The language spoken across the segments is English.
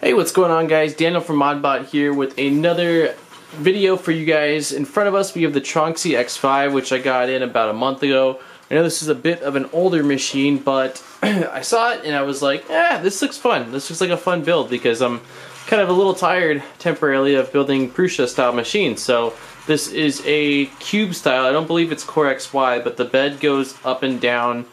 Hey, what's going on, guys? Daniel from Modbot here with another video for you guys. In front of us we have the Tronxy X5, which I got in about a month ago. I know this is a bit of an older machine, but I saw it and I was like, this looks fun. This looks like a fun build because I'm kind of a little tired temporarily of building Prusa style machines. So this is a cube style. I don't believe it's Core XY, but the bed goes up and down,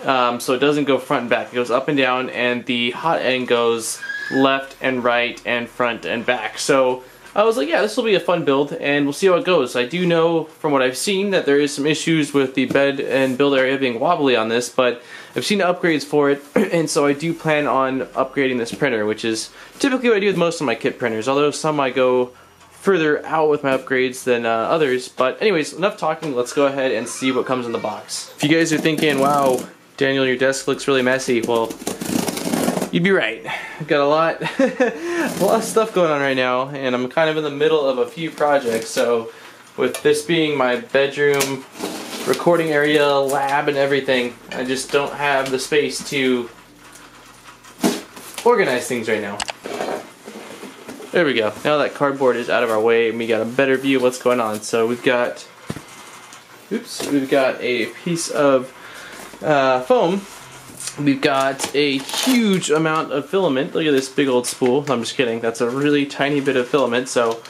so it doesn't go front and back. It goes up and down, and the hot end goes left and right and front and back. So I was like, yeah, this will be a fun build and we'll see how it goes. I do know from what I've seen that there is some issues with the bed and build area being wobbly on this, but I've seen upgrades for it, and so I do plan on upgrading this printer, which is typically what I do with most of my kit printers, although some I go further out with my upgrades than others. But anyways, enough talking, let's go ahead and see what comes in the box. If you guys are thinking, wow, Daniel, your desk looks really messy, well, you'd be right. I've got a lot of stuff going on right now, and I'm kind of in the middle of a few projects. So with this being my bedroom, recording area, lab, and everything, I just don't have the space to organize things right now. There we go. Now that cardboard is out of our way, and we got a better view of what's going on. So we've got, we've got a piece of foam. We've got a huge amount of filament. Look at this big old spool. I'm just kidding. That's a really tiny bit of filament. So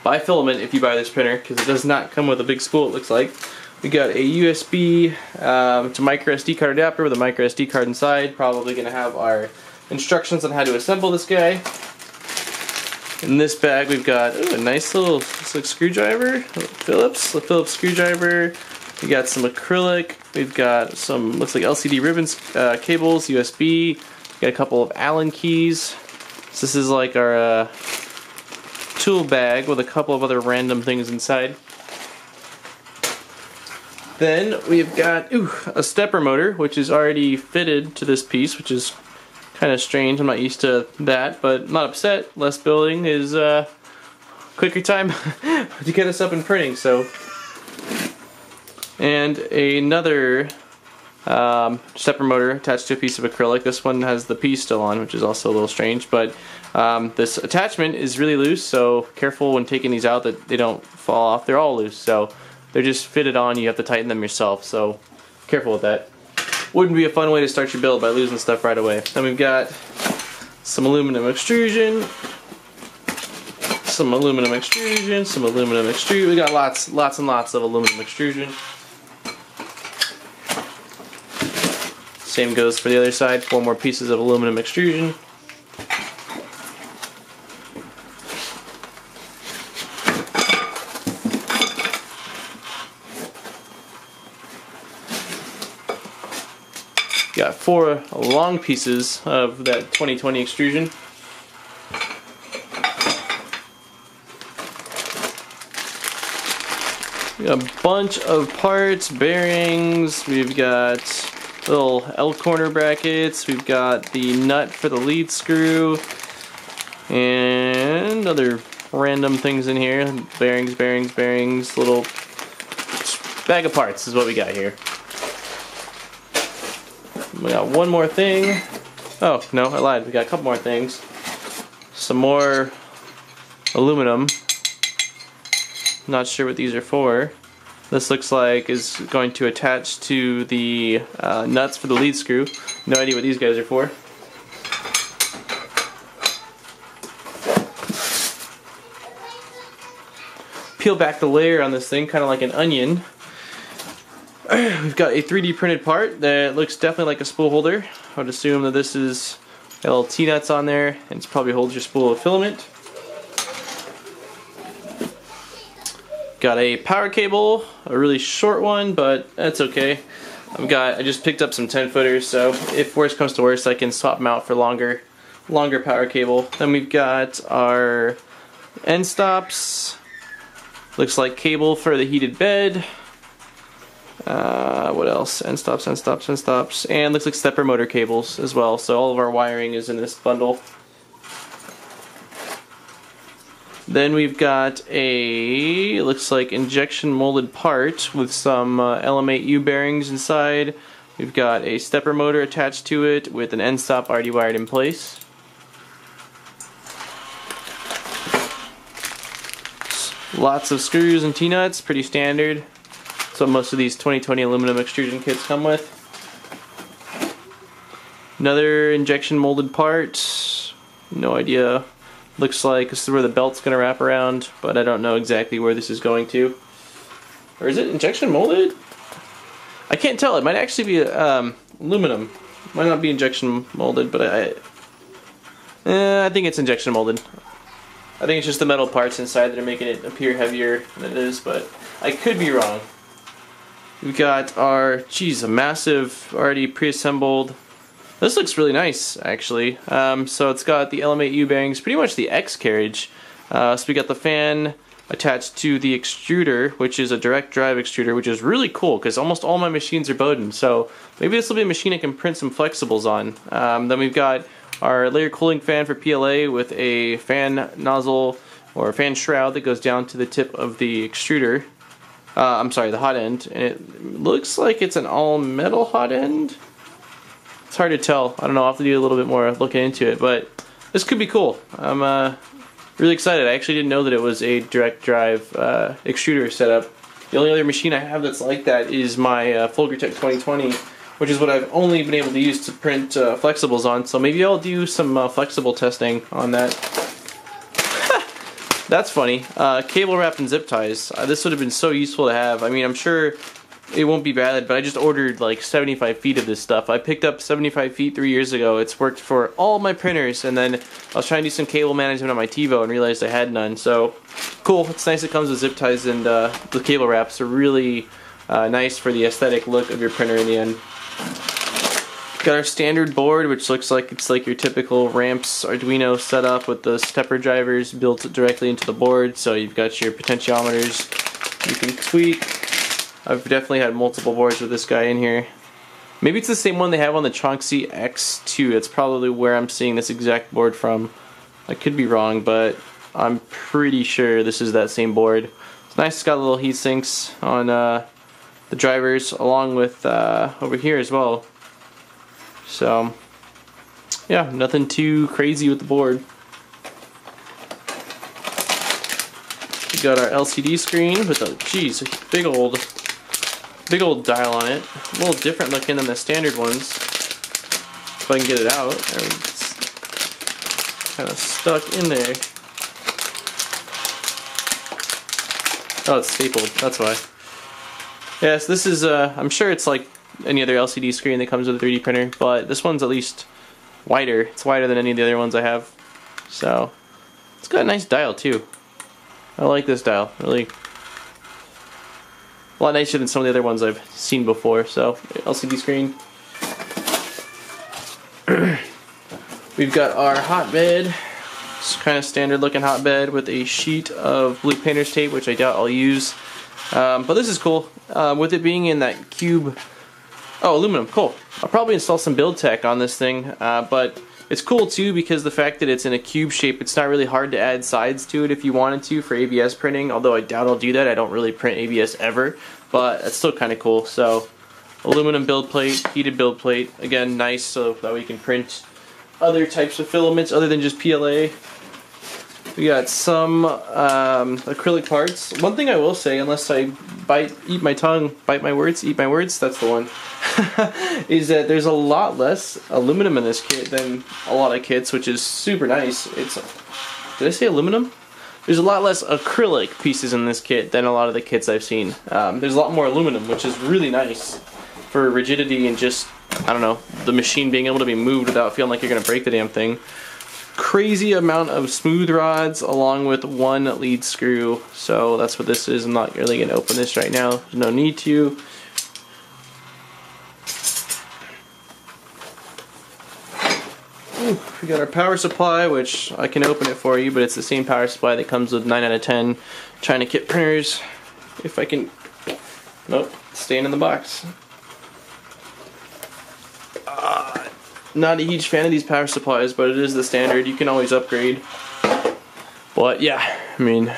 buy filament if you buy this printer, because it does not come with a big spool, it looks like. We got a USB to micro SD card adapter with a micro SD card inside. Probably going to have our instructions on how to assemble this guy. In this bag we've got a nice little screwdriver, Phillips screwdriver. We got some acrylic. We've got some, looks like LCD ribbons, cables, USB. We got a couple of Allen keys. So this is like our tool bag with a couple of other random things inside. Then we've got a stepper motor, which is already fitted to this piece, which is kind of strange. I'm not used to that, but not upset. Less building is quicker time to get us up and printing. So. And another stepper motor attached to a piece of acrylic. This one has the piece still on, which is also a little strange, but this attachment is really loose, so careful when taking these out that they don't fall off. They're all loose, so they're just fitted on. You have to tighten them yourself, so careful with that. Wouldn't be a fun way to start your build by losing stuff right away. Then we've got some aluminum extrusion, some aluminum extrusion, some aluminum extrusion. We got lots and lots of aluminum extrusion. Same goes for the other side. 4 more pieces of aluminum extrusion. Got 4 long pieces of that 2020 extrusion. We got a bunch of parts, bearings. We've got little L corner brackets. We've got the nut for the lead screw, and other random things in here. Bearings. Little bag of parts is what we got here. We got one more thing. Oh no, I lied. We got a couple more things. Some more aluminum. Not sure what these are for. This looks like is going to attach to the nuts for the lead screw. No idea what these guys are for. Peel back the layer on this thing, kind of like an onion. We've got a 3D printed part that looks definitely like a spool holder. I would assume that this is got little T-nuts on there, and it probably holds your spool of filament. Got a power cable, a really short one, but that's okay. I just picked up some 10-footers, so if worst comes to worst, I can swap them out for longer power cable. Then we've got our end stops. Looks like cable for the heated bed. What else? End stops, and looks like stepper motor cables as well. So all of our wiring is in this bundle. Then we've got a, looks like injection molded part with some LM8U bearings inside. We've got a stepper motor attached to it with an end stop already wired in place. Lots of screws and T-nuts, pretty standard. That's what most of these 2020 aluminum extrusion kits come with. Another injection molded part. No idea. Looks like this is where the belt's going to wrap around, but I don't know exactly where this is going to. Or is it injection molded? I can't tell. It might actually be aluminum. Might not be injection molded, but I think it's injection molded. I think it's just the metal parts inside that are making it appear heavier than it is, but I could be wrong. We've got our, a massive, already pre-assembled. This looks really nice, actually. So it's got the Element U bearings, pretty much the X carriage. So we got the fan attached to the extruder, which is a direct drive extruder, which is really cool because almost all my machines are Bowden. So maybe this will be a machine I can print some flexibles on. Then we've got our layer cooling fan for PLA with a fan nozzle or a fan shroud that goes down to the tip of the extruder. I'm sorry, the hot end. And it looks like it's an all metal hot end. It's hard to tell. I don't know, I'll have to do a little bit more looking into it, but this could be cool. I'm really excited. I actually didn't know that it was a direct drive extruder setup. The only other machine I have that's like that is my Fulgurtech 2020, which is what I've only been able to use to print flexibles on, so maybe I'll do some flexible testing on that. That's funny. Cable wrap and zip ties. This would have been so useful to have. I mean, I'm sure it won't be bad, but I just ordered like 75 feet of this stuff. I picked up 75 feet 3 years ago. It's worked for all my printers, and then I was trying to do some cable management on my TiVo and realized I had none. So cool. It's nice it comes with zip ties, and the cable wraps are really nice for the aesthetic look of your printer in the end. Got our standard board, which looks like it's like your typical Ramps Arduino setup with the stepper drivers built directly into the board. So you've got your potentiometers you can tweak. I've definitely had multiple boards with this guy in here. Maybe it's the same one they have on the Tronxy X2. That's probably where I'm seeing this exact board from. I could be wrong, but I'm pretty sure this is that same board. It's nice. It's got little heat sinks on the drivers, along with over here as well. So yeah, nothing too crazy with the board. We got our LCD screen with a big old dial on it. A little different looking than the standard ones. If I can get it out. It's kind of stuck in there. Oh, it's stapled. That's why. Yes, this is, I'm sure it's like any other LCD screen that comes with a 3D printer, but this one's at least wider. It's wider than any of the other ones I have. So, it's got a nice dial too. I like this dial. Really, a lot nicer than some of the other ones I've seen before. So, LCD screen. We've got our hotbed. It's kind of standard looking hotbed with a sheet of blue painter's tape, which I doubt I'll use. But this is cool. With it being in that cube. Oh, aluminum, cool. I'll probably install some build tech on this thing, but it's cool too because the fact that it's in a cube shape, it's not really hard to add sides to it if you wanted to for ABS printing, although I doubt I'll do that. I don't really print ABS ever, but it's still kind of cool. So, aluminum build plate, heated build plate, again, nice so that we can print other types of filaments other than just PLA. We got some acrylic parts. One thing I will say, unless I eat my words, that's the one, is that there's a lot less aluminum in this kit than a lot of kits, which is super nice. Did I say aluminum? There's a lot less acrylic pieces in this kit than a lot of the kits I've seen. There's a lot more aluminum, which is really nice for rigidity and just, I don't know, the machine being able to be moved without feeling like you're going to break the damn thing. Crazy amount of smooth rods along with one lead screw, so that's what this is. I'm not really going to open this right now, there's no need to. We got our power supply, which I can open it for you, but it's the same power supply that comes with 9 out of 10 China kit printers. If I can, nope, it's staying in the box. Not a huge fan of these power supplies, but it is the standard. You can always upgrade. But yeah, I mean,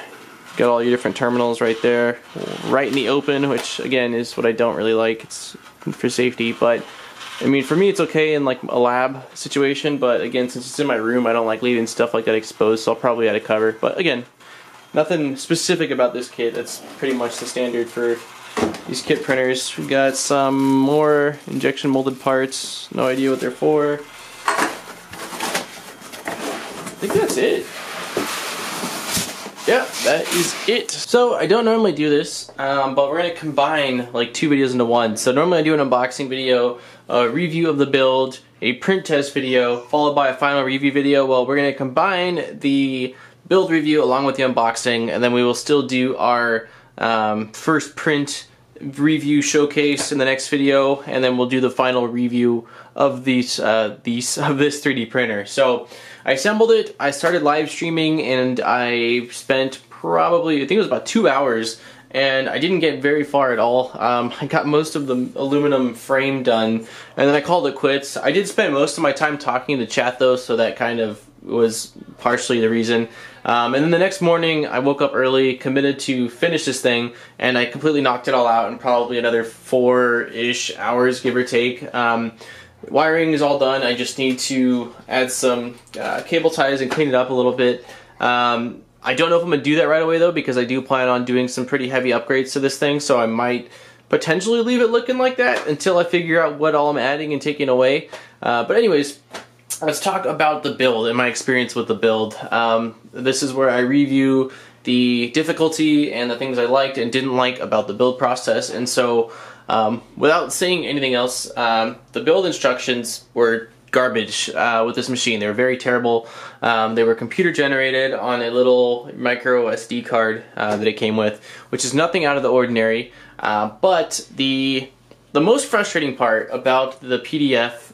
got all your different terminals right there, right in the open, which again is what I don't really like. It's for safety, but I mean, for me it's okay in like a lab situation, but again, since it's in my room, I don't like leaving stuff like that exposed, so I'll probably add a cover. But again, nothing specific about this kit. That's pretty much the standard for these kit printers. We got some more injection molded parts. No idea what they're for. I think that's it. Yeah, that is it. So I don't normally do this, but we're gonna combine like 2 videos into one. So normally I do an unboxing video, a review of the build, a print test video, followed by a final review video. Well, we're gonna combine the build review along with the unboxing, and then we will still do our first print review showcase in the next video, and then we'll do the final review of this 3D printer. So I assembled it, I started live streaming, and I spent probably, I think it was about 2 hours, and I didn't get very far at all. I got most of the aluminum frame done, and then I called it quits. I did spend most of my time talking in the chat though, so that kind of was partially the reason. And then the next morning I woke up early, committed to finish this thing, and I completely knocked it all out in probably another 4-ish hours, give or take. Wiring is all done. I just need to add some cable ties and clean it up a little bit. I don't know if I'm going to do that right away though, because I do plan on doing some pretty heavy upgrades to this thing, so I might potentially leave it looking like that until I figure out what all I'm adding and taking away. But anyways, let's talk about the build and my experience with the build. This is where I review the difficulty and the things I liked and didn't like about the build process. And so without saying anything else, the build instructions were garbage with this machine. They were very terrible. They were computer generated on a little micro SD card that it came with, which is nothing out of the ordinary. But the most frustrating part about the PDF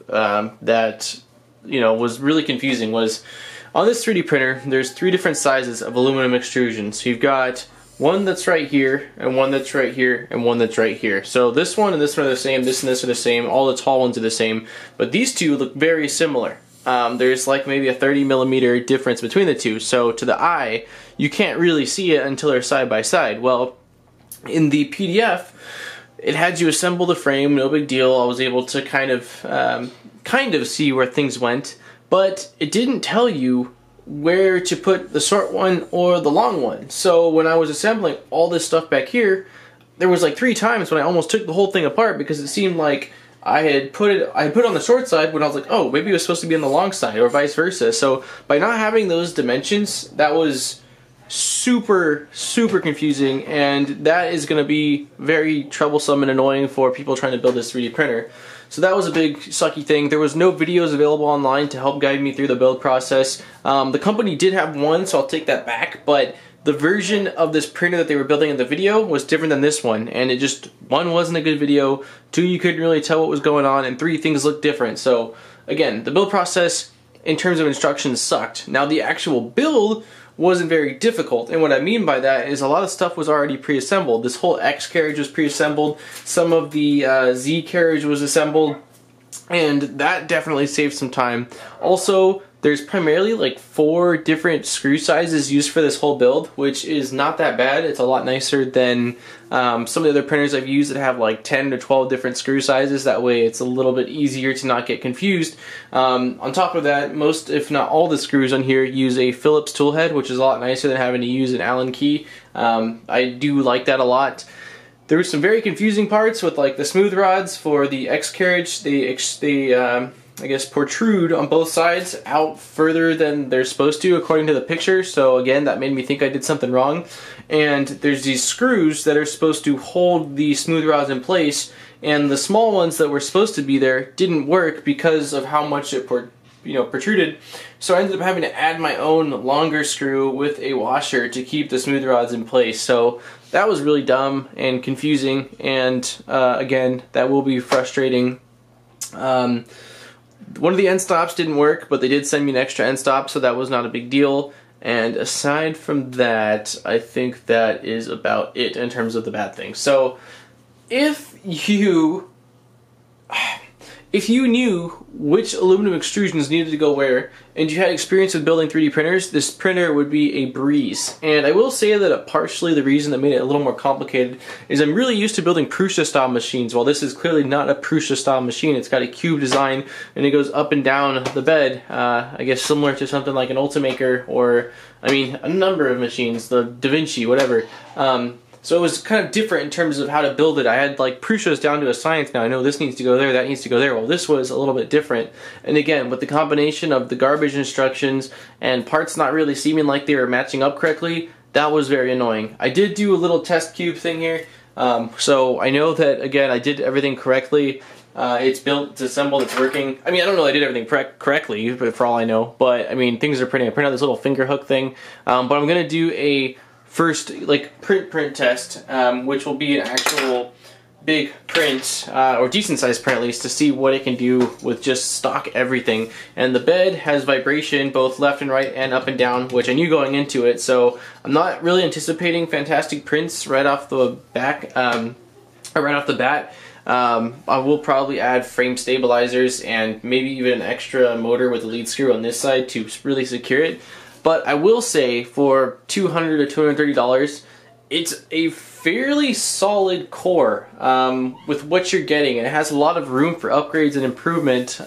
that was really confusing was on this 3D printer, there's 3 different sizes of aluminum extrusion. So you've got one that's right here, and one that's right here, and one that's right here. So this one and this one are the same, this and this are the same, all the tall ones are the same, but these two look very similar. There's like maybe a 30mm difference between the two, so to the eye, you can't really see it until they're side by side. Well, in the PDF, it had you assemble the frame, no big deal. I was able to kind of see where things went, but it didn't tell you where to put the short one or the long one. So when I was assembling all this stuff back here, there was like 3 times when I almost took the whole thing apart because it seemed like I had put it on the short side when I was like, oh, maybe it was supposed to be on the long side, or vice versa. So by not having those dimensions, that was super confusing, and that is going to be very troublesome and annoying for people trying to build this 3D printer. So that was a big sucky thing. There was no videos available online to help guide me through the build process. The company did have one, so I'll take that back, but the version of this printer that they were building in the video was different than this one, and it just, 1, wasn't a good video, 2, you couldn't really tell what was going on, and 3, things looked different. So again, the build process in terms of instructions sucked. Now the actual build wasn't very difficult, and what I mean by that is a lot of stuff was already pre-assembled. This whole X carriage was pre-assembled, some of the Z carriage was assembled, and that definitely saved some time. Also, there's primarily like 4 different screw sizes used for this whole build, which is not that bad. It's a lot nicer than some of the other printers I've used that have like 10 to 12 different screw sizes. That way it's a little bit easier to not get confused. On top of that, most, if not all, the screws on here use a Phillips tool head, which is a lot nicer than having to use an Allen key. I do like that a lot. There were some very confusing parts with like the smooth rods for the X carriage. I guess protrude on both sides out further than they're supposed to according to the picture, so again that made me think I did something wrong. And there's these screws that are supposed to hold the smooth rods in place, and the small ones that were supposed to be there didn't work because of how much it protruded. So I ended up having to add my own longer screw with a washer to keep the smooth rods in place. So that was really dumb and confusing, and again, that will be frustrating. One of the end stops didn't work, but they did send me an extra end stop, so that was not a big deal. And aside from that, I think that is about it in terms of the bad things. So if you if you knew which aluminum extrusions needed to go where, and you had experience with building 3D printers, this printer would be a breeze. And I will say that partially the reason that made it a little more complicated is I'm really used to building Prusa style machines. While this is clearly not a Prusa style machine, it's got a cube design and it goes up and down the bed, I guess similar to something like an Ultimaker or, I mean, a number of machines, the Da Vinci, whatever. So it was kind of different in terms of how to build it. I had like Prusas down to a science now. I know this needs to go there, that needs to go there. Well, this was a little bit different. And again, with the combination of the garbage instructions and parts not really seeming like they were matching up correctly, that was very annoying. I did do a little test cube thing here. So I know that, again, I did everything correctly. It's built, it's assembled, it's working. I mean, I don't know I did everything correctly, but for all I know. But, I mean, things are printing. I printed out this little finger hook thing. But I'm going to do a first like print test, which will be an actual big print, or decent sized print at least, to see what it can do with just stock everything. And the bed has vibration both left and right and up and down, which I knew going into it, so I'm not really anticipating fantastic prints right off the back, right off the bat. I will probably add frame stabilizers and maybe even an extra motor with a lead screw on this side to really secure it. But I will say, for $200 to $230, it's a fairly solid core with what you're getting, and it has a lot of room for upgrades and improvement.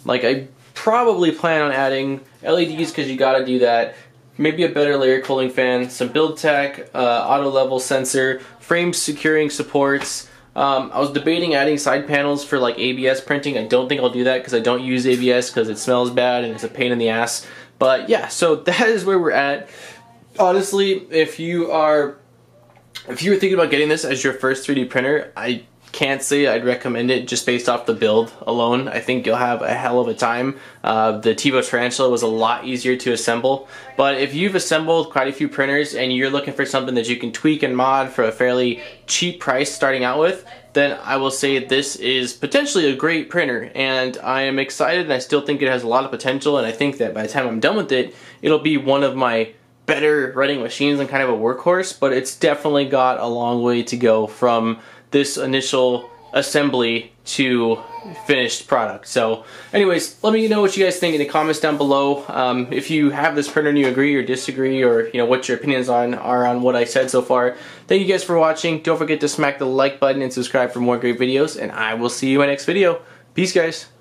Like, I probably plan on adding LEDs because you gotta do that, maybe a better layer cooling fan, some build tech, auto level sensor, frame securing supports. I was debating adding side panels for like ABS printing. I don't think I'll do that because I don't use ABS because it smells bad and it's a pain in the ass. But yeah, so that is where we're at. Honestly, if you were thinking about getting this as your first 3D printer, I can't say I'd recommend it just based off the build alone. I think you'll have a hell of a time. The TiVo Tarantula was a lot easier to assemble. But if you've assembled quite a few printers and you're looking for something that you can tweak and mod for a fairly cheap price starting out with, then I will say this is potentially a great printer, and I am excited, and I still think it has a lot of potential, and I think that by the time I'm done with it, it'll be one of my better running machines and kind of a workhorse. But it's definitely got a long way to go from this initial assembly to finished product. So anyways, let me know what you guys think in the comments down below. If you have this printer and you agree or disagree, or what your opinions are on what I said so far. Thank you guys for watching. Don't forget to smack the like button and subscribe for more great videos, and I will see you in my next video. Peace, guys.